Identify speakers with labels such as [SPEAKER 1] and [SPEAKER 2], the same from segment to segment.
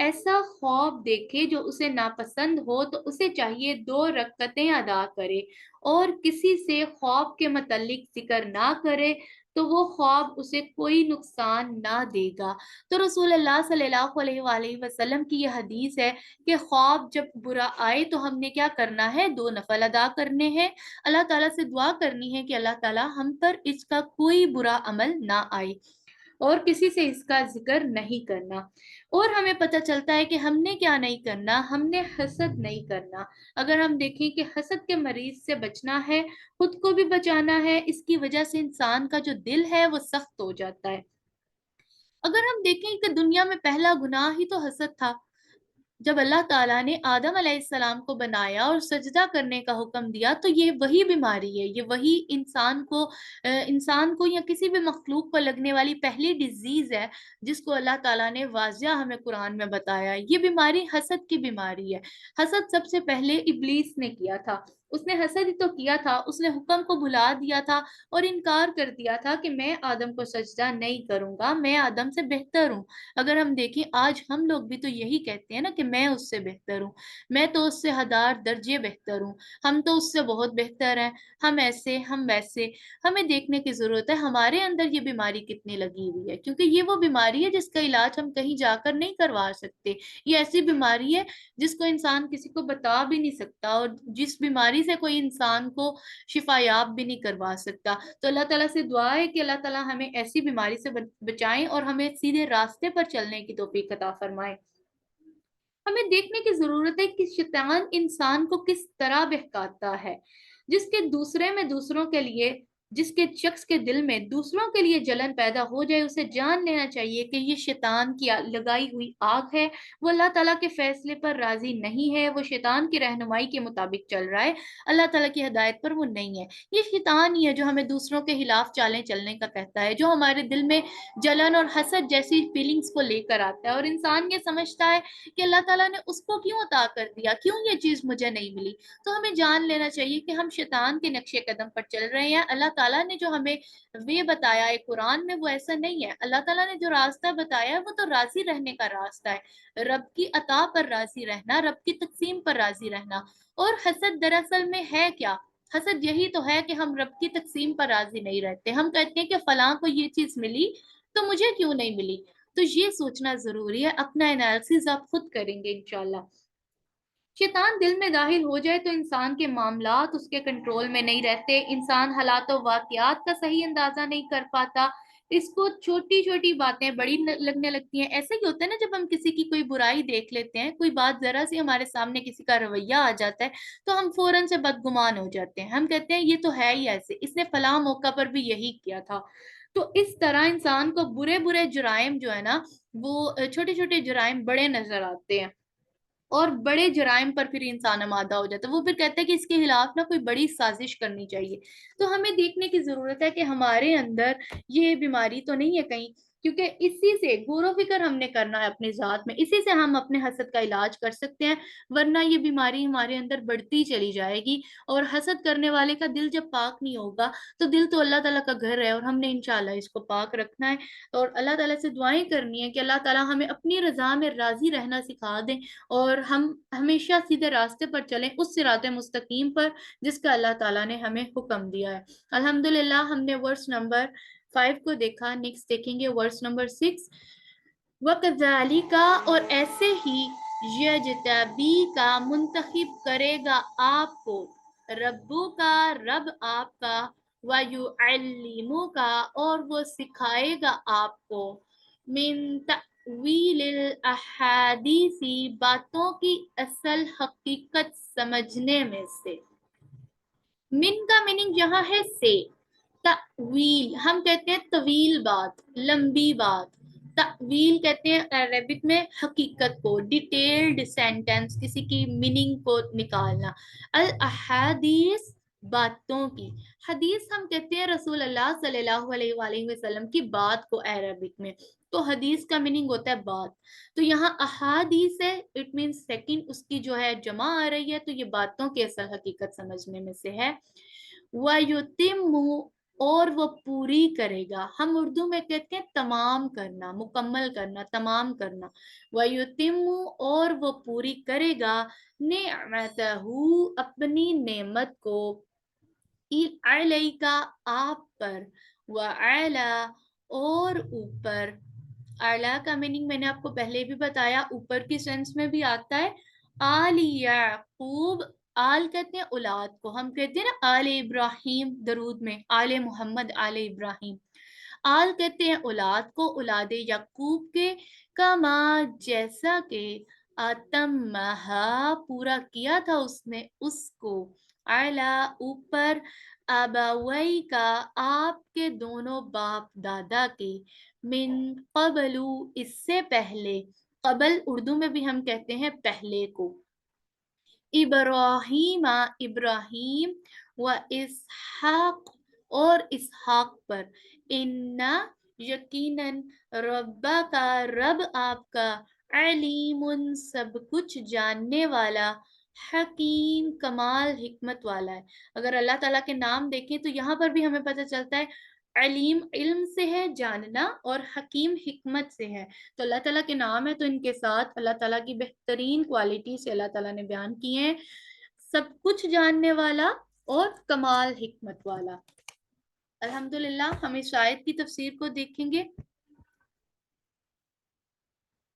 [SPEAKER 1] ایسا خواب دیکھے جو اسے ناپسند ہو تو اسے چاہیے 2 رکعتیں ادا کرے، اور کسی سے خواب کے متعلق ذکر نہ کرے تو وہ خواب اسے کوئی نقصان نہ دے گا۔ تو رسول اللہ صلی اللہ علیہ وآلہ وسلم کی یہ حدیث ہے کہ خواب جب برا آئے تو ہم نے کیا کرنا ہے؟ 2 نفل ادا کرنے ہیں، اللہ تعالیٰ سے دعا کرنی ہے کہ اللہ تعالیٰ ہم پر اس کا کوئی برا عمل نہ آئے، اور کسی سے اس کا ذکر نہیں کرنا۔ اور ہمیں پتہ چلتا ہے کہ ہم نے کیا نہیں کرنا، ہم نے حسد نہیں کرنا۔ اگر ہم دیکھیں کہ حسد کے مریض سے بچنا ہے، خود کو بھی بچانا ہے، اس کی وجہ سے انسان کا جو دل ہے وہ سخت ہو جاتا ہے۔ اگر ہم دیکھیں کہ دنیا میں پہلا گناہ ہی تو حسد تھا۔ جب اللہ تعالیٰ نے آدم علیہ السلام کو بنایا اور سجدہ کرنے کا حکم دیا تو یہ وہی بیماری ہے، یہ وہی انسان کو یا کسی بھی مخلوق کو لگنے والی پہلی ڈیزیز ہے جس کو اللہ تعالیٰ نے واضح ہمیں قرآن میں بتایا۔ یہ بیماری حسد کی بیماری ہے۔ حسد سب سے پہلے ابلیس نے کیا تھا، اس نے حسد ہی تو کیا تھا، اس نے حکم کو بھلا دیا تھا اور انکار کر دیا تھا کہ میں آدم کو سجدہ نہیں کروں گا، میں آدم سے بہتر ہوں۔ اگر ہم دیکھیں آج ہم لوگ بھی تو یہی کہتے ہیں نا کہ میں اس سے بہتر ہوں، میں تو اس سے 1000 درجے بہتر ہوں، ہم تو اس سے بہت بہتر ہیں، ہم ایسے ہم ویسے۔ ہمیں دیکھنے کی ضرورت ہے ہمارے اندر یہ بیماری کتنی لگی ہوئی ہے، کیونکہ یہ وہ بیماری ہے جس کا علاج ہم کہیں جا کر نہیں کروا سکتے۔ یہ ایسی بیماری ہے جس کو انسان کسی کو بتا بھی نہیں سکتا، اور جس بیماری سے کوئی انسان کو شفا یاب بھی نہیں کروا سکتا۔ تو اللہ تعالیٰ سے دعا ہے کہ اللہ تعالیٰ ہمیں ایسی بیماری سے بچائیں اور ہمیں سیدھے راستے پر چلنے کی توفیق عطا فرمائے۔ ہمیں دیکھنے کی ضرورت ہے کہ شیطان انسان کو کس طرح بہکاتا ہے۔ جس کے شخص کے دل میں دوسروں کے لیے جلن پیدا ہو جائے، اسے جان لینا چاہیے کہ یہ شیطان کی لگائی ہوئی آگ ہے، وہ اللہ تعالیٰ کے فیصلے پر راضی نہیں ہے، وہ شیطان کی رہنمائی کے مطابق چل رہا ہے، اللہ تعالیٰ کی ہدایت پر وہ نہیں ہے۔ یہ شیطان ہی ہے جو ہمیں دوسروں کے خلاف چالیں چلنے کا کہتا ہے، جو ہمارے دل میں جلن اور حسد جیسی فیلنگز کو لے کر آتا ہے، اور انسان یہ سمجھتا ہے کہ اللہ تعالیٰ نے اس کو کیوں عطا کر دیا، کیوں یہ چیز مجھے نہیں ملی۔ تو ہمیں جان لینا چاہیے کہ ہم شیطان کے نقش قدم پر چل رہے ہیں۔ اللہ تعالیٰ نے جو ہمیں وے بتایا ہے قرآن میں وہ ایسا نہیں ہے۔ اللہ تعالیٰ نے جو راستہ بتایا ہے وہ تو راضی رہنے کا راستہ ہے، رب کی عطا پر راضی رہنا، رب کی تقسیم پر راضی رہنا۔ اور حسد دراصل میں ہے کیا؟ حسد یہی تو ہے کہ ہم رب کی تقسیم پر راضی نہیں رہتے، ہم کہتے ہیں کہ فلاں کو یہ چیز ملی تو مجھے کیوں نہیں ملی۔ تو یہ سوچنا ضروری ہے، اپنا انالیسس آپ خود کریں گے انشاءاللہ۔ شیطان دل میں داخل ہو جائے تو انسان کے معاملات اس کے کنٹرول میں نہیں رہتے، انسان حالات و واقعات کا صحیح اندازہ نہیں کر پاتا، اس کو چھوٹی چھوٹی باتیں بڑی لگنے لگتی ہیں۔ ایسے ہی ہوتا ہے نا جب ہم کسی کی کوئی برائی دیکھ لیتے ہیں، کوئی بات ذرا سی ہمارے سامنے کسی کا رویہ آ جاتا ہے تو ہم فوراً سے بدگمان ہو جاتے ہیں، ہم کہتے ہیں یہ تو ہے ہی ایسے، اس نے فلاں موقع پر بھی یہی کیا تھا۔ تو اس طرح انسان کو برے برے جرائم جو ہے نا وہ چھوٹے چھوٹے جرائم بڑے نظر آتے ہیں، اور بڑے جرائم پر پھر انسان آمادہ ہو جاتا ہے، وہ پھر کہتا ہے کہ اس کے خلاف نا کوئی بڑی سازش کرنی چاہیے۔ تو ہمیں دیکھنے کی ضرورت ہے کہ ہمارے اندر یہ بیماری تو نہیں ہے کہیں، کیونکہ اسی سے غور و فکر ہم نے کرنا ہے اپنے ذات میں، اسی سے ہم اپنے حسد کا علاج کر سکتے ہیں، ورنہ یہ بیماری ہمارے اندر بڑھتی چلی جائے گی۔ اور حسد کرنے والے کا دل جب پاک نہیں ہوگا تو دل تو اللہ تعالیٰ کا گھر ہے، اور ہم نے انشاءاللہ اس کو پاک رکھنا ہے، اور اللہ تعالیٰ سے دعائیں کرنی ہے کہ اللہ تعالیٰ ہمیں اپنی رضا میں راضی رہنا سکھا دیں، اور ہم ہمیشہ سیدھے راستے پر چلیں، اس صراط مستقیم پر جس کا اللہ تعالیٰ نے ہمیں حکم دیا ہے۔ الحمدللہ ہم نے ورس نمبر 5 کو دیکھا، نیکسٹ دیکھیں گے ورس نمبر 6۔ وَكَذَلِكَ، اور ایسے ہی يَجْتَبِيكَ، منتخب کرے گا آپ کو، ربو کا، رب آپ کا، وَيُعَلِّمُكَ، اور وہ سکھائے گا آپ کو، من تأویل الاحادیث، باتوں کی اصل حقیقت سمجھنے میں سے۔ من کا میننگ یہاں ہے سے، تأویل ہم کہتے ہیں طویل بات، لمبی بات، تأویل کہتے ہیں عربک میں حقیقت کو، ڈیٹیلڈ سینٹینس، کسی کی میننگ کو نکالنا۔ الاحادیث، باتوں کی، حدیث ہم کہتے ہیں رسول اللہ صلی اللہ علیہ وآلہ وسلم کی بات کو عربک میں، تو حدیث کا میننگ ہوتا ہے بات۔ تو یہاں احادیث ہے، اٹ مینس سیکنڈ اس کی جو ہے جمع آ رہی ہے، تو یہ باتوں کی اصل حقیقت سمجھنے میں سے ہے۔ وَيُتِمُّ، اور وہ پوری کرے گا. ہم اردو میں کہتے ہیں تمام کرنا، مکمل کرنا، تمام کرنا. وَيُتِمُّ اور وہ پوری کرے گا نعمتہ اپنی نعمت کو علیکا آپ پر، وعلا اور اوپر. اعلیٰ کا میننگ میں نے آپ کو پہلے بھی بتایا، اوپر کی سینس میں بھی آتا ہے. آل یعقوب، آل کہتے ہیں اولاد کو، ہم کہتے ہیں نا آل ابراہیم درود میں، آل محمد آل ابراہیم. آل کہتے ہیں اولاد کو، اولاد یعقوب کے. کما جیسا کہ اتمہا پورا کیا تھا اس نے اس کو، اعلیٰ اوپر، ابوئی کا آپ کے دونوں باپ دادا کے، من قبل اس سے پہلے. قبل اردو میں بھی ہم کہتے ہیں پہلے کو. ابراہیم ابراہیم، و اسحاق اور اسحاق پر. انا یقیناً ربا کا رب آپ کا، علیم سب کچھ جاننے والا، حکیم کمال حکمت والا ہے. اگر اللہ تعالیٰ کے نام دیکھیں تو یہاں پر بھی ہمیں پتہ چلتا ہے علیم علم سے ہے، جاننا، اور حکیم حکمت سے ہے. تو اللہ تعالیٰ کے نام ہے تو ان کے ساتھ اللہ تعالیٰ کی بہترین کوالٹی سے اللہ تعالیٰ نے بیان کی ہیں، سب کچھ جاننے والا اور کمال حکمت والا. الحمدللہ ہم اس آیت کی تفسیر کو دیکھیں گے.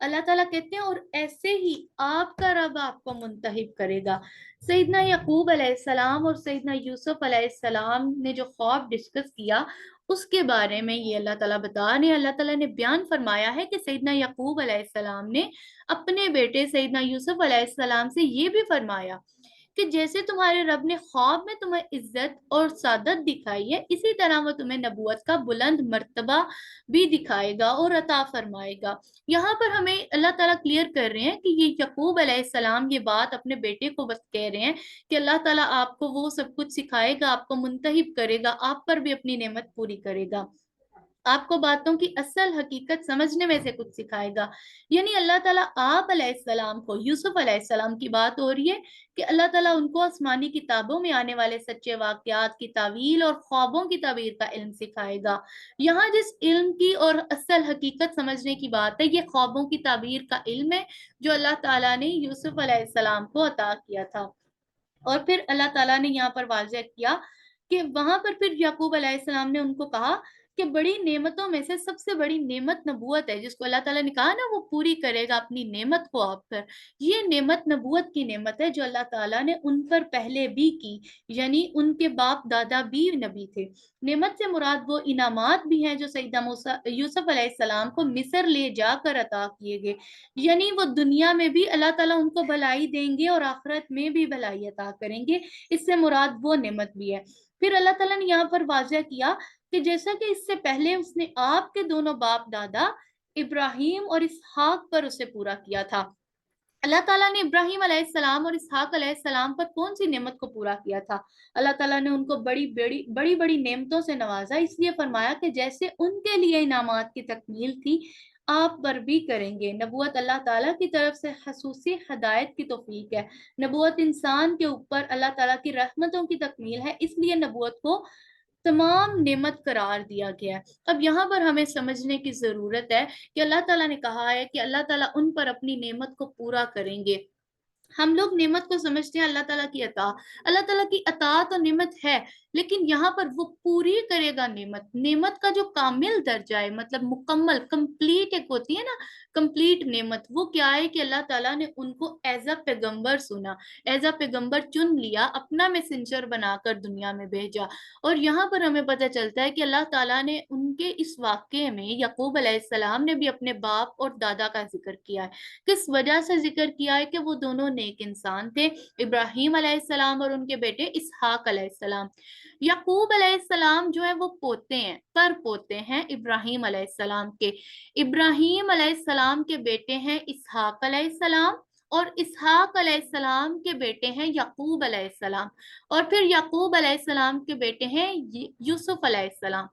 [SPEAKER 1] اللہ تعالیٰ کہتے ہیں اور ایسے ہی آپ کا رب آپ کو منتخب کرے گا. سیدنا یعقوب علیہ السلام اور سیدنا یوسف علیہ السلام نے جو خواب ڈسکس کیا اس کے بارے میں یہ اللہ تعالیٰ بتا رہے ہیں. اللہ تعالیٰ نے بیان فرمایا ہے کہ سیدنا یعقوب علیہ السلام نے اپنے بیٹے سیدنا یوسف علیہ السلام سے یہ بھی فرمایا کہ جیسے تمہارے رب نے خواب میں تمہیں عزت اور سعادت دکھائی ہے، اسی طرح وہ تمہیں نبوت کا بلند مرتبہ بھی دکھائے گا اور عطا فرمائے گا. یہاں پر ہمیں اللہ تعالیٰ کلیئر کر رہے ہیں کہ یہ یعقوب علیہ السلام یہ بات اپنے بیٹے کو بس کہہ رہے ہیں کہ اللہ تعالیٰ آپ کو وہ سب کچھ سکھائے گا، آپ کو منتخب کرے گا، آپ پر بھی اپنی نعمت پوری کرے گا، آپ کو باتوں کی اصل حقیقت سمجھنے میں سے کچھ سکھائے گا. یعنی اللہ تعالیٰ آپ علیہ السلام کو، یوسف علیہ السلام کی بات ہو رہی ہے کہ اللہ تعالیٰ ان کو آسمانی کتابوں میں آنے والے سچے واقعات کی تعویل اور خوابوں کی تعبیر کا علم سکھائے گا. یہاں جس علم کی اور اصل حقیقت سمجھنے کی بات ہے یہ خوابوں کی تعبیر کا علم ہے جو اللہ تعالیٰ نے یوسف علیہ السلام کو عطا کیا تھا. اور پھر اللہ تعالیٰ نے یہاں پر واضح کیا کہ وہاں پر پھر یعقوب علیہ السلام نے ان کو کہا کہ بڑی نعمتوں میں سے سب سے بڑی نعمت نبوت ہے، جس کو اللہ تعالیٰ نے کہا نا وہ پوری کرے گا اپنی نعمت کو آپ پر. یہ نعمت نبوت کی نعمت ہے جو اللہ تعالیٰ نے ان پر پہلے بھی کی، یعنی ان کے باپ دادا بھی نبی تھے. نعمت سے مراد وہ انعامات بھی ہیں جو سیدنا یوسف علیہ السلام کو مصر لے جا کر عطا کیے گئے. یعنی وہ دنیا میں بھی اللہ تعالیٰ ان کو بھلائی دیں گے اور آخرت میں بھی بھلائی عطا کریں گے، اس سے مراد وہ نعمت بھی ہے. پھر اللہ تعالیٰ نے یہاں پر واضح کیا کہ جیسا کہ اس سے پہلے اس نے آپ کے دونوں باپ دادا ابراہیم اور اسحاق پر اسے پورا کیا تھا. اللہ تعالیٰ نے ابراہیم علیہ السلام اور اسحاق علیہ السلام پر کون سی نعمت کو پورا کیا تھا؟ اللہ تعالیٰ نے ان کو بڑی بڑی نعمتوں سے نوازا، اس لیے فرمایا کہ جیسے ان کے لیے انعامات کی تکمیل تھی آپ پر بھی کریں گے. نبوت اللہ تعالیٰ کی طرف سے خصوصی ہدایت کی توفیق ہے. نبوت انسان کے اوپر اللہ تعالیٰ کی رحمتوں کی تکمیل ہے، اس لیے نبوت کو تمام نعمت قرار دیا گیا ہے. اب یہاں پر ہمیں سمجھنے کی ضرورت ہے کہ اللہ تعالیٰ نے کہا ہے کہ اللہ تعالیٰ ان پر اپنی نعمت کو پورا کریں گے. ہم لوگ نعمت کو سمجھتے ہیں اللہ تعالیٰ کی عطا، اللہ تعالیٰ کی عطا تو نعمت ہے لیکن یہاں پر وہ پوری کرے گا نعمت. نعمت کا جو کامل درجہ ہے، مطلب مکمل، کمپلیٹ ایک ہوتی ہے نا کمپلیٹ نعمت، وہ کیا ہے کہ اللہ تعالیٰ نے ان کو ایز اے پیغمبر سنا، ایز اے پیغمبر چن لیا، اپنا میسنجر بنا کر دنیا میں بھیجا. اور یہاں پر ہمیں پتہ چلتا ہے کہ اللہ تعالیٰ نے ان کے اس واقعے میں یعقوب علیہ السلام نے بھی اپنے باپ اور دادا کا ذکر کیا ہے. کس وجہ سے ذکر کیا ہے؟ کہ وہ دونوں نیک انسان تھے، ابراہیم علیہ السلام اور ان کے بیٹے اسحاق علیہ السلام. یعقوب علیہ السلام جو ہے وہ پوتے ہیں، پر پوتے ہیں ابراہیم علیہ السلام کے. ابراہیم علیہ السلام کے بیٹے ہیں اسحاق علیہ السلام، اور اسحاق علیہ السلام کے بیٹے ہیں یعقوب علیہ السلام، اور پھر یعقوب علیہ السلام کے بیٹے ہیں یوسف علیہ السلام.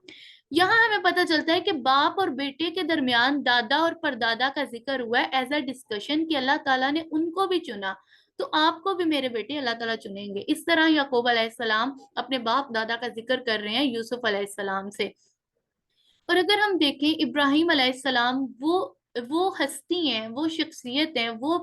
[SPEAKER 1] یہاں ہمیں پتہ چلتا ہے کہ باپ اور بیٹے کے درمیان دادا اور پردادا کا ذکر ہوا ہے ایز اے ڈسکشن کہ اللہ تعالیٰ نے ان کو بھی چنا. تو آپ کو بھی میرے بیٹے اللہ تعالیٰ چنیں گے۔ اس طرح یعقوب علیہ السلام اپنے باپ دادا کا ذکر کر رہے ہیں یوسف علیہ السلام سے۔ اور اگر ہم دیکھیں ابراہیم علیہ السلام وہ ہستی ہیں، وہ شخصیت ہیں، وہ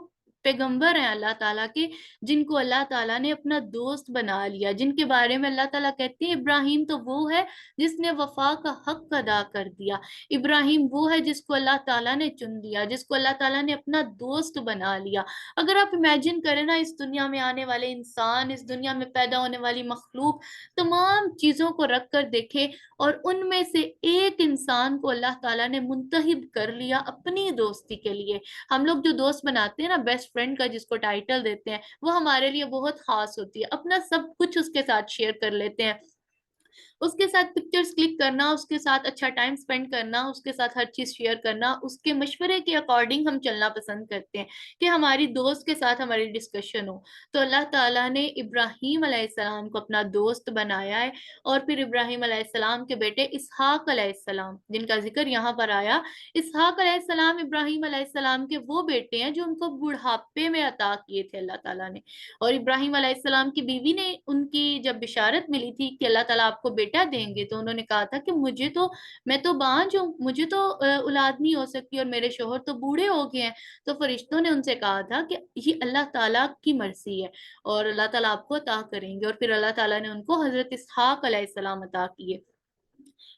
[SPEAKER 1] پیغمبر ہیں اللہ تعالیٰ کے، جن کو اللہ تعالیٰ نے اپنا دوست بنا لیا، جن کے بارے میں اللہ تعالیٰ کہتے ہیں ابراہیم تو وہ ہے جس نے وفا کا حق ادا کر دیا، ابراہیم وہ ہے جس کو اللہ تعالیٰ نے چن لیا، جس کو اللہ تعالیٰ نے اپنا دوست بنا لیا۔ اگر آپ امیجن کریں نا، اس دنیا میں آنے والے انسان، اس دنیا میں پیدا ہونے والی مخلوق، تمام چیزوں کو رکھ کر دیکھیں، اور ان میں سے ایک انسان کو اللہ تعالیٰ نے منتخب کر لیا اپنی دوستی کے لیے۔ ہم لوگ جو دوست بناتے ہیں نا، بیسٹ فرینڈ کا جس کو ٹائٹل دیتے ہیں، وہ ہمارے لیے بہت خاص ہوتی ہے، اپنا سب کچھ اس کے ساتھ شیئر کر لیتے ہیں، اس کے ساتھ پکچرز کلک کرنا، اس کے ساتھ اچھا ٹائم سپینڈ کرنا، اس کے ساتھ ہر چیز شیئر کرنا، اس کے مشورے کے اکارڈنگ ہم چلنا پسند کرتے ہیں کہ ہماری دوست کے ساتھ ہماری ڈسکشن ہو۔ تو اللہ تعالیٰ نے ابراہیم علیہ السلام کو اپنا دوست بنایا ہے، اور پھر ابراہیم علیہ السلام کے بیٹے اسحاق علیہ السلام، جن کا ذکر یہاں پر آیا، اسحاق علیہ السلام ابراہیم علیہ السلام کے وہ بیٹے ہیں جو ان کو بڑھاپے میں عطا کیے تھے اللہ تعالیٰ نے۔ اور ابراہیم علیہ السلام کی بیوی نے ان کی جب بشارت ملی تھی کہ اللہ تعالیٰ آپ کو بیٹا دیں گے، تو انہوں نے کہا تھا کہ میں تو بانجھ ہوں، مجھے تو اولاد نہیں ہو سکتی، اور میرے شوہر تو بوڑھے ہو گئے ہیں۔ تو فرشتوں نے ان سے کہا تھا کہ یہ اللہ تعالیٰ کی مرضی ہے، اور اللہ تعالیٰ آپ کو عطا کریں گے، اور پھر اللہ تعالیٰ نے ان کو حضرت اسحاق علیہ السلام عطا کیے۔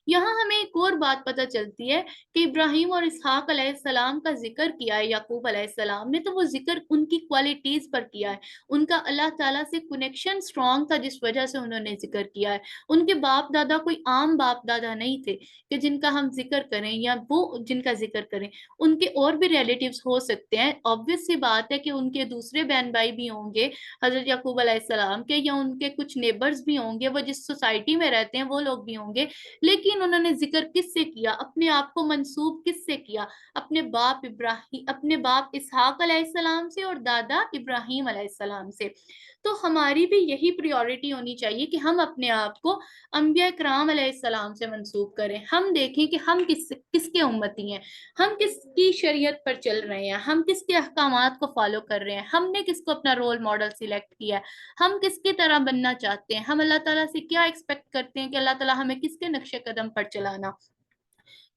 [SPEAKER 1] یہاں ہمیں ایک اور بات پتہ چلتی ہے کہ ابراہیم اور اسحاق علیہ السلام کا ذکر کیا ہے یعقوب علیہ السلام نے، تو وہ ذکر ان کی کوالٹیز پر کیا ہے، ان کا اللہ تعالیٰ سے کنیکشن سٹرونگ تھا جس وجہ سے انہوں نے ذکر کیا ہے۔ ان کے باپ دادا کوئی عام باپ دادا نہیں تھے کہ جن کا ہم ذکر کریں یا وہ جن کا ذکر کریں، ان کے اور بھی ریلیٹیوز ہو سکتے ہیں، obvious سی بات ہے کہ ان کے دوسرے بہن بھائی بھی ہوں گے حضرت یعقوب علیہ السلام کے، یا ان کے کچھ نیبرز بھی ہوں گے، وہ جس سوسائٹی میں رہتے ہیں وہ لوگ بھی ہوں گے، لیکن انہوں نے ذکر کس سے کیا، اپنے آپ کو منسوب کس سے کیا، اپنے باپ اسحاق علیہ السلام سے اور دادا ابراہیم علیہ السلام سے۔ تو ہماری بھی یہی پریورٹی ہونی چاہیے کہ ہم اپنے آپ کو انبیاء کرام علیہ السلام سے منسوب کریں، ہم دیکھیں کہ ہم کس کے امتی ہیں، ہم کس کی شریعت پر چل رہے ہیں، ہم کس کے احکامات کو فالو کر رہے ہیں، ہم نے کس کو اپنا رول ماڈل سلیکٹ کیا ہے، ہم کس کی طرح بننا چاہتے ہیں، ہم اللہ تعالیٰ سے کیا ایکسپیکٹ کرتے ہیں کہ اللہ تعالیٰ ہمیں کس کے نقش قدم پر چلانا۔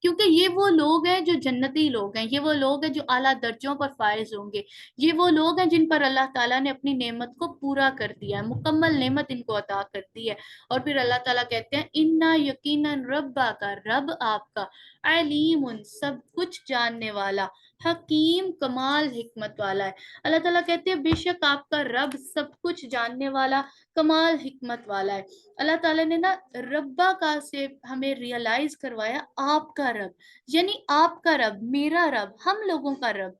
[SPEAKER 1] کیونکہ یہ وہ لوگ ہیں جو جنتی لوگ ہیں، یہ وہ لوگ ہیں جو اعلیٰ درجوں پر فائز ہوں گے، یہ وہ لوگ ہیں جن پر اللہ تعالیٰ نے اپنی نعمت کو پورا کر دیا ہے، مکمل نعمت ان کو عطا کر دی ہے۔ اور پھر اللہ تعالیٰ کہتے ہیں اِنَّا یقیناً ربا کا، رب آپ کا، علیم سب کچھ جاننے والا، حکیم کمال حکمت والا ہے۔ اللہ تعالیٰ کہتے ہیں بے شک آپ کا رب سب کچھ جاننے والا، کمال حکمت والا ہے۔ اللہ تعالیٰ نے نا ربا کا سے ہمیں ریئلائز کروایا آپ کا رب، یعنی آپ کا رب، میرا رب، ہم لوگوں کا رب۔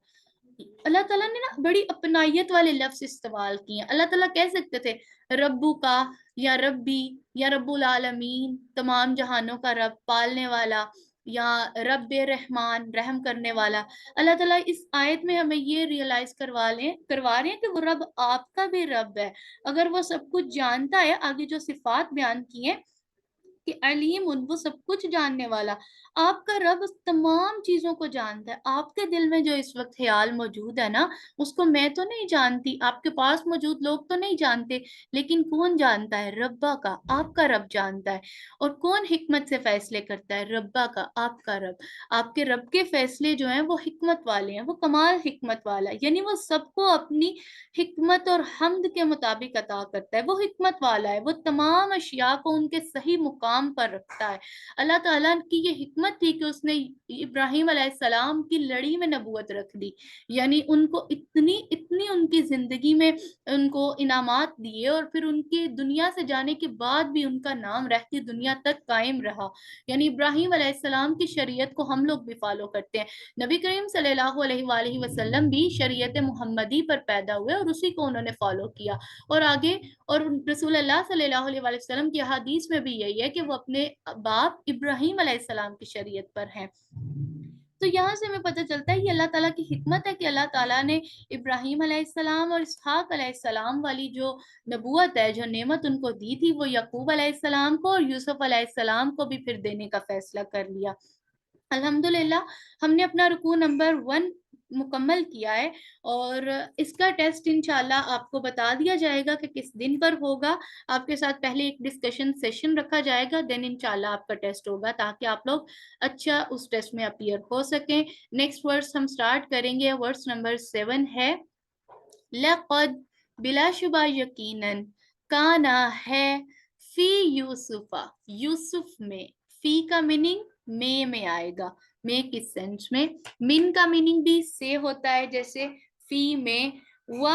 [SPEAKER 1] اللہ تعالیٰ نے نا بڑی اپنائیت والے لفظ استعمال کیے ہیں۔ اللہ تعالیٰ کہہ سکتے تھے ربو کا، یا ربی، یا رب العالمین، تمام جہانوں کا رب، پالنے والا، یا رب رحمان، رحم کرنے والا۔ اللہ تعالیٰ اس آیت میں ہمیں یہ ریئلائز کروا رہے ہیں کہ وہ رب آپ کا بھی رب ہے، اگر وہ سب کچھ جانتا ہے، آگے جو صفات بیان کی ہیں کہ علیم وہ سب کچھ جاننے والا، آپ کا رب تمام چیزوں کو جانتا ہے۔ آپ کے دل میں جو اس وقت خیال موجود ہے نا، اس کو میں تو نہیں جانتی، آپ کے پاس موجود لوگ تو نہیں جانتے، لیکن کون جانتا ہے؟ ربا کا، آپ کا رب جانتا ہے۔ اور کون حکمت سے فیصلے کرتا ہے؟ ربا کا، آپ کا رب۔ آپ کے رب کے فیصلے جو ہیں وہ حکمت والے ہیں، وہ کمال حکمت والا ہے، یعنی وہ سب کو اپنی حکمت اور حمد کے مطابق عطا کرتا ہے، وہ حکمت والا ہے، وہ تمام اشیاء کو ان کے صحیح مقام پر رکھتا ہے۔ اللہ تعالیٰ کی یہ حکمت تھی کہ اس نے ابراہیم علیہ السلام کی لڑی میں نبوت رکھ دی، یعنی ان کو اتنی ان کی زندگی میں ان کو انعامات دیے، اور پھر ان کی دنیا سے جانے کے بعد بھی ان کا نام رہتی دنیا تک قائم رہا۔ یعنی ابراہیم علیہ السلام کی شریعت کو ہم لوگ بھی فالو کرتے ہیں۔ نبی کریم صلی اللہ علیہ وآلہ وسلم بھی شریعت محمدی پر پیدا ہوئے اور اسی کو انہوں نے فالو کیا، اور آگے اور رسول اللہ صلی اللہ علیہ وآلہ وسلم کی حدیث میں بھی یہی ہے کہ وہ اپنے باپ ابراہیم علیہ السلام کی شریعت پر ہیں۔ تو یہاں سے ہمیں پتہ چلتا ہے یہ اللہ تعالیٰ کی حکمت ہے کہ اللہ تعالیٰ نے ابراہیم علیہ السلام اور اسحاق علیہ السلام والی جو نبوت ہے، جو نعمت ان کو دی تھی، وہ یعقوب علیہ السلام کو اور یوسف علیہ السلام کو بھی پھر دینے کا فیصلہ کر لیا۔ الحمدللہ ہم نے اپنا رکوع نمبر 1 مکمل کیا ہے، اور اس کا ٹیسٹ انشاءاللہ آپ کو بتا دیا جائے گا کہ کس دن پر ہوگا. آپ کے ساتھ پہلے ایک ڈسکشن سیشن رکھا جائے گا، دین انشاءاللہ آپ کا ٹیسٹ ہوگا تاکہ آپ لوگ اچھا اس ٹیسٹ میں اپیئر ہو سکیں. نیکسٹ ورڈز ہم سٹارٹ کریں گے. ورڈز نمبر 7 ہے لقد، بلا شبہ یقیناً، کانا ہے، فی یوسفا، یوسف میں. فی کا میننگ میں آئے گا. میں کس سینس میں؟ من کا میننگ بھی سے ہوتا ہے، جیسے فی میں، و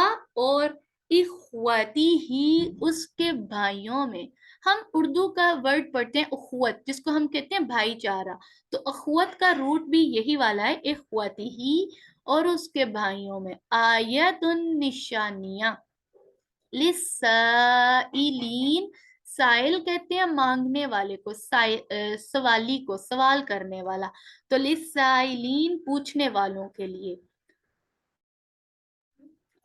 [SPEAKER 1] اور اخوتی ہی، اس کے بھائیوں میں. ہم اردو کا ورڈ پڑھتے ہیں اخوت، جس کو ہم کہتے ہیں بھائی چارہ. تو اخوت کا روٹ بھی یہی والا ہے، اخوتی ہی، اور اس کے بھائیوں میں. آیت نشانیاں، للسائلین، سائل کہتے ہیں مانگنے والے کو، سوالی کو، سوال کرنے والا. تو للسائلین، پوچھنے والوں کے لیے.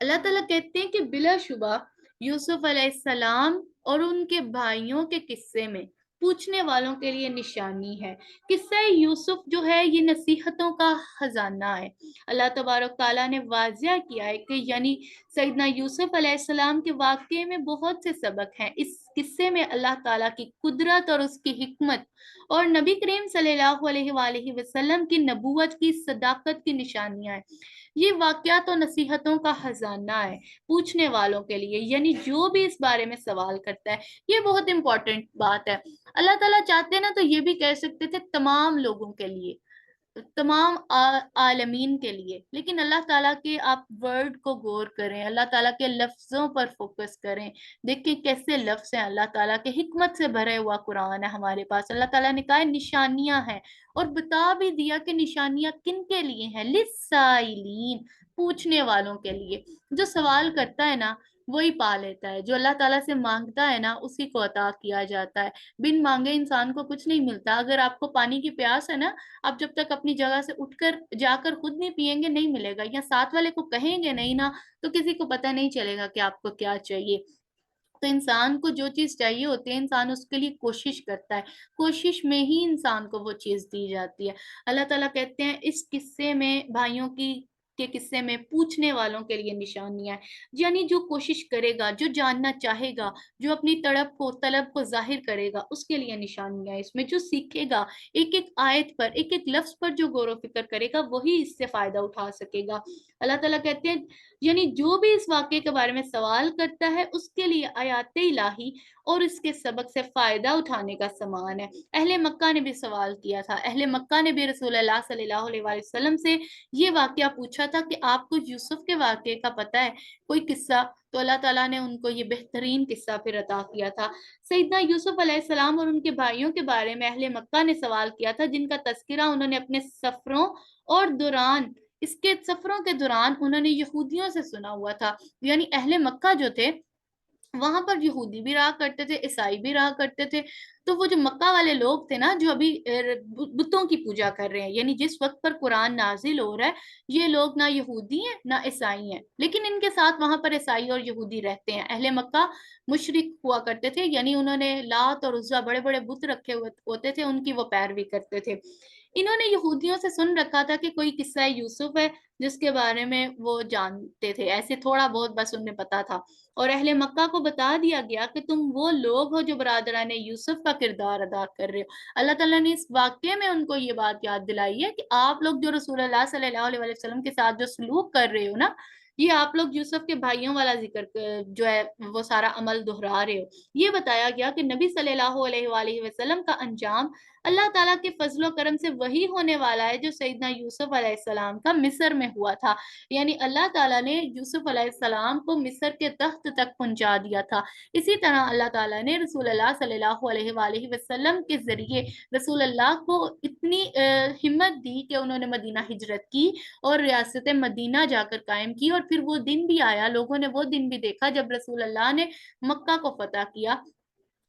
[SPEAKER 1] اللہ تعالیٰ کہتے ہیں کہ بلا شبہ یوسف علیہ السلام اور ان کے بھائیوں کے قصے میں پوچھنے والوں کے لیے نشانی ہے. قصہ یوسف جو ہے یہ نصیحتوں کا خزانہ ہے. اللہ تبارک تعالیٰ نے واضح کیا ہے کہ یعنی سیدنا یوسف علیہ السلام کے واقعے میں بہت سے سبق ہیں. اس قصے میں اللہ تعالیٰ کی قدرت اور اس کی حکمت اور نبی کریم صلی اللہ علیہ وآلہ وسلم کی نبوت کی صداقت کی نشانیاں ہیں. یہ واقعات و نصیحتوں کا خزانہ ہے پوچھنے والوں کے لیے، یعنی جو بھی اس بارے میں سوال کرتا ہے. یہ بہت امپورٹنٹ بات ہے. اللہ تعالیٰ چاہتے نا تو یہ بھی کہہ سکتے تھے تمام لوگوں کے لیے، تمام عالمین کے لیے، لیکن اللہ تعالیٰ کے آپ ورڈ کو غور کریں، اللہ تعالیٰ کے لفظوں پر فوکس کریں. دیکھیں کیسے لفظ ہیں، اللہ تعالیٰ کے حکمت سے بھرے ہوا قرآن ہے ہمارے پاس. اللہ تعالیٰ نے کہا نشانیاں ہیں، اور بتا بھی دیا کہ نشانیاں کن کے لیے ہیں. للسائلین، پوچھنے والوں کے لیے. جو سوال کرتا ہے نا وہی پا لیتا ہے، جو اللہ تعالیٰ سے مانگتا ہے نا اسی کو عطا کیا جاتا ہے. بن مانگے انسان کو کچھ نہیں ملتا. اگر آپ کو پانی کی پیاس ہے نا، آپ جب تک اپنی جگہ سے اٹھ کر جا کر خود نہیں پیئیں گے نہیں ملے گا، یا ساتھ والے کو کہیں گے نہیں نا تو کسی کو پتہ نہیں چلے گا کہ آپ کو کیا چاہیے. تو انسان کو جو چیز چاہیے ہوتی ہے انسان اس کے لیے کوشش کرتا ہے، کوشش میں ہی انسان کو وہ چیز دی جاتی ہے. اللہ تعالیٰ کہتے ہیں اس قصے میں، بھائیوں کے قصے میں پوچھنے والوں کے لیے نشانیاں ہیں. یعنی جو کوشش کرے گا، جو جاننا چاہے گا، جو اپنی طلب کو ظاہر کرے گا، اس کے لیے نشانیاں ہیں. اس میں جو سیکھے گا، ایک ایک آیت پر، ایک ایک لفظ پر جو غور و فکر کرے گا وہی اس سے فائدہ اٹھا سکے گا. اللہ تعالیٰ کہتے ہیں یعنی جو بھی اس واقعے کے بارے میں سوال کرتا ہے اس کے لیے آیات الہی اور اس کے سبق سے فائدہ اٹھانے کا سامان ہے. اہل مکہ نے بھی سوال کیا تھا، اہل مکہ نے بھی رسول اللہ صلی اللہ علیہ وآلہ وسلم سے یہ واقعہ پوچھا تھا کہ آپ کو یوسف کے واقعے کا پتہ ہے کوئی قصہ؟ تو اللہ تعالیٰ نے ان کو یہ بہترین قصہ پھر عطا کیا تھا. سیدنا یوسف علیہ السلام اور ان کے بھائیوں کے بارے میں اہل مکہ نے سوال کیا تھا، جن کا تذکرہ انہوں نے اپنے سفروں اور اس کے سفروں کے دوران انہوں نے یہودیوں سے سنا ہوا تھا. یعنی اہل مکہ جو تھے وہاں پر یہودی بھی رہا کرتے تھے، عیسائی بھی رہا کرتے تھے. تو وہ جو مکہ والے لوگ تھے نا جو ابھی بتوں کی پوجا کر رہے ہیں، یعنی جس وقت پر قرآن نازل ہو رہا ہے یہ لوگ نہ یہودی ہیں نہ عیسائی ہیں، لیکن ان کے ساتھ وہاں پر عیسائی اور یہودی رہتے ہیں. اہل مکہ مشرک ہوا کرتے تھے، یعنی انہوں نے لات اور عزا، بڑے بڑے بت رکھے ہوتے تھے، ان کی وہ پیروی کرتے تھے. انہوں نے یہودیوں سے سن رکھا تھا کہ کوئی قصہ یوسف ہے جس کے بارے میں وہ جانتے تھے، ایسے تھوڑا بہت بس انہیں پتا تھا. اور اہل مکہ کو بتا دیا گیا کہ تم وہ لوگ ہو جو برادران یوسف کا کردار ادا کر رہے ہو. اللہ تعالیٰ نے اس واقعے میں ان کو یہ بات یاد دلائی ہے کہ آپ لوگ جو رسول اللہ صلی اللہ علیہ وسلم کے ساتھ جو سلوک کر رہے ہو نا، یہ آپ لوگ یوسف کے بھائیوں والا ذکر جو ہے وہ سارا عمل دہرا رہے ہو. یہ بتایا گیا کہ نبی صلی اللہ علیہ وآلہ وسلم کا انجام اللہ تعالیٰ کے فضل و کرم سے وہی ہونے والا ہے جو سیدنا یوسف علیہ السلام کا مصر میں ہوا تھا. یعنی اللہ تعالیٰ نے یوسف علیہ السلام کو مصر کے تخت تک پہنچا دیا تھا. اسی طرح اللہ تعالیٰ نے رسول اللہ صلی اللہ علیہ وآلہ وسلم کے ذریعے رسول اللہ کو اتنی ہمت دی کہ انہوں نے مدینہ ہجرت کی اور ریاست مدینہ جا کر قائم کی. اور پھر وہ دن بھی آیا، لوگوں نے وہ دن بھی دیکھا جب رسول اللہ نے مکہ کو فتح کیا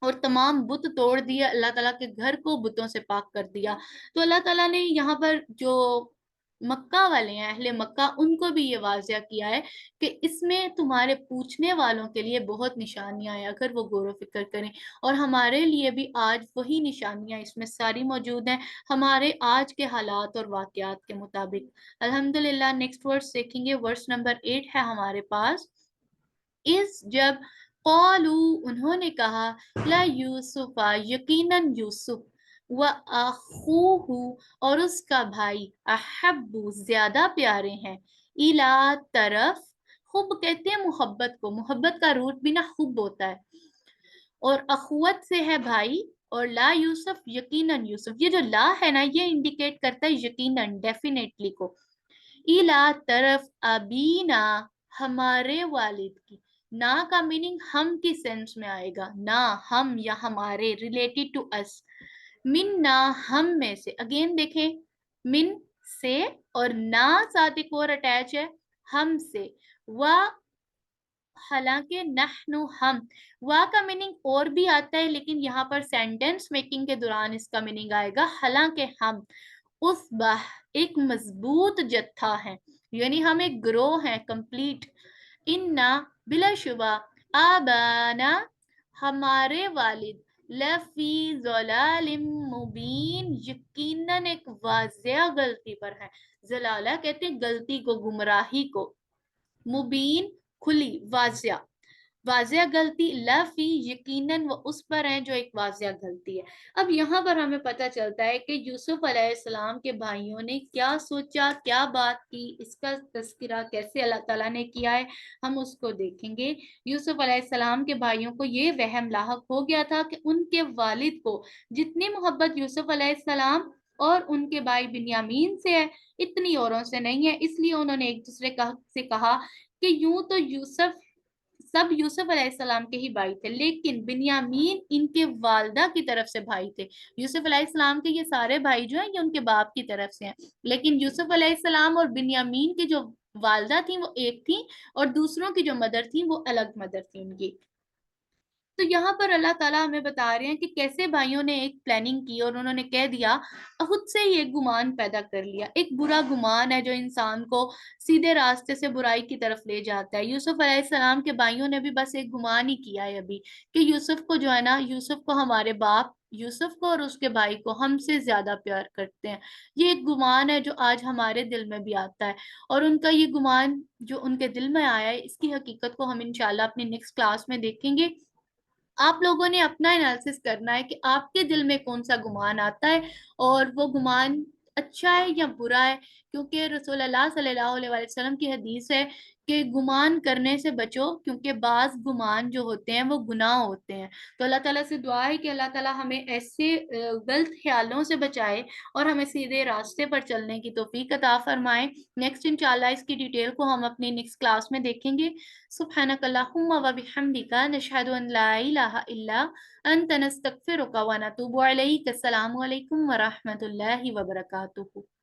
[SPEAKER 1] اور تمام بت توڑ دیا، اللہ تعالیٰ کے گھر کو بتوں سے پاک کر دیا. تو اللہ تعالیٰ نے یہاں پر جو مکہ والے ہیں اہل مکہ، ان کو بھی یہ واضح کیا ہے کہ اس میں تمہارے پوچھنے والوں کے لیے بہت نشانیاں ہیں اگر وہ غور و فکر کریں، اور ہمارے لیے بھی آج وہی نشانیاں اس میں ساری موجود ہیں ہمارے آج کے حالات اور واقعات کے مطابق۔ الحمدللہ نیکسٹ ورس دیکھیں گے، ورس نمبر 8 ہے ہمارے پاس۔ جب قالو انہوں نے کہا، لا یوسف یقیناً یوسف، وَأَخُوهُ اور اس کا بھائی، احب زیادہ پیارے ہیں، الا طرف، خوب کہتے ہیں محبت کو، محبت کا روٹ بھی نا خوب ہوتا ہے، اور اخوت سے ہے بھائی، اور لا یوسف یقیناً یوسف، یہ جو لا ہے نا یہ انڈیکیٹ کرتا ہے یقیناً ڈیفینیٹلی کو، الا طرف ابینا ہمارے والد کی، نا کا میننگ ہم کی سینس میں آئے گا، نا ہم یا ہمارے، ریلیٹڈ ٹو اس، من نا ہم میں سے، اگین دیکھیں من سے اور نا ساتھ ایک اور اٹیچ ہے ہم سے، و حالانکہ نحنو ہم، وا کا میننگ اور بھی آتا ہے لیکن یہاں پر سینٹینس میکنگ کے دوران اس کا میننگ آئے گا حالانکہ ہم، اصبح ایک مضبوط جتھا ہے، یعنی ہم ایک گروہ ہیں کمپلیٹ، انا بلا شبہ، آبانا ہمارے والد، لفی ضلال مبین یقیناً ایک واضح غلطی پر ہے، ضلالہ کہتے ہیں غلطی کو، گمراہی کو، مبین کھلی واضح، واضح غلطی، لفی یقیناً وہ اس پر ہیں جو ایک واضح غلطی ہے۔ اب یہاں پر ہمیں پتہ چلتا ہے کہ یوسف علیہ السلام کے بھائیوں نے کیا سوچا، کیا بات کی، اس کا تذکرہ کیسے اللہ تعالیٰ نے کیا ہے، ہم اس کو دیکھیں گے۔ یوسف علیہ السلام کے بھائیوں کو یہ وہم لاحق ہو گیا تھا کہ ان کے والد کو جتنی محبت یوسف علیہ السلام اور ان کے بھائی بنیامین سے ہے اتنی اوروں سے نہیں ہے، اس لیے انہوں نے ایک دوسرے سے کہا کہ یوں تو یوسف سب یوسف علیہ السلام کے ہی بھائی تھے، لیکن بنیامین ان کے والدہ کی طرف سے بھائی تھے، یوسف علیہ السلام کے یہ سارے بھائی جو ہیں یہ ان کے باپ کی طرف سے ہیں، لیکن یوسف علیہ السلام اور بنیامین کی جو والدہ تھیں وہ ایک تھیں، اور دوسروں کی جو مدر تھیں وہ الگ مدر تھیں ان کی۔ تو یہاں پر اللہ تعالیٰ ہمیں بتا رہے ہیں کہ کیسے بھائیوں نے ایک پلاننگ کی اور انہوں نے کہہ دیا، خود سے ہی ایک گمان پیدا کر لیا، ایک برا گمان ہے جو انسان کو سیدھے راستے سے برائی کی طرف لے جاتا ہے۔ یوسف علیہ السلام کے بھائیوں نے بھی بس ایک گمان ہی کیا ہے ابھی کہ یوسف کو جو ہے نا، یوسف کو ہمارے باپ یوسف کو اور اس کے بھائی کو ہم سے زیادہ پیار کرتے ہیں، یہ ایک گمان ہے جو آج ہمارے دل میں بھی آتا ہے، اور ان کا یہ گمان جو ان کے دل میں آیا ہے اس کی حقیقت کو ہم انشاءاللہ اپنی نیکسٹ کلاس میں دیکھیں گے۔ آپ لوگوں نے اپنا انالیسس کرنا ہے کہ آپ کے دل میں کون سا گمان آتا ہے اور وہ گمان اچھا ہے یا برا ہے، کیونکہ رسول اللہ صلی اللہ علیہ وسلم کی حدیث ہے کہ گمان کرنے سے بچو کیونکہ بعض گمان جو ہوتے ہیں وہ گناہ ہوتے ہیں۔ تو اللہ تعالیٰ سے دعا ہے کہ اللہ تعالیٰ ہمیں ایسے غلط خیالوں سے بچائے اور ہمیں سیدھے راستے پر چلنے کی توفیق عطا فرمائے۔ نیکسٹ انشاءاللہ اس کی ڈیٹیل کو ہم اپنی نیکسٹ کلاس میں دیکھیں گے۔ سبحانک اللہم و بحمدک، نشہد ان لا الہ الا انت، نستغفرک و نتوب الیک۔ السلام علیکم ورحمۃ اللہ وبرکاتہ۔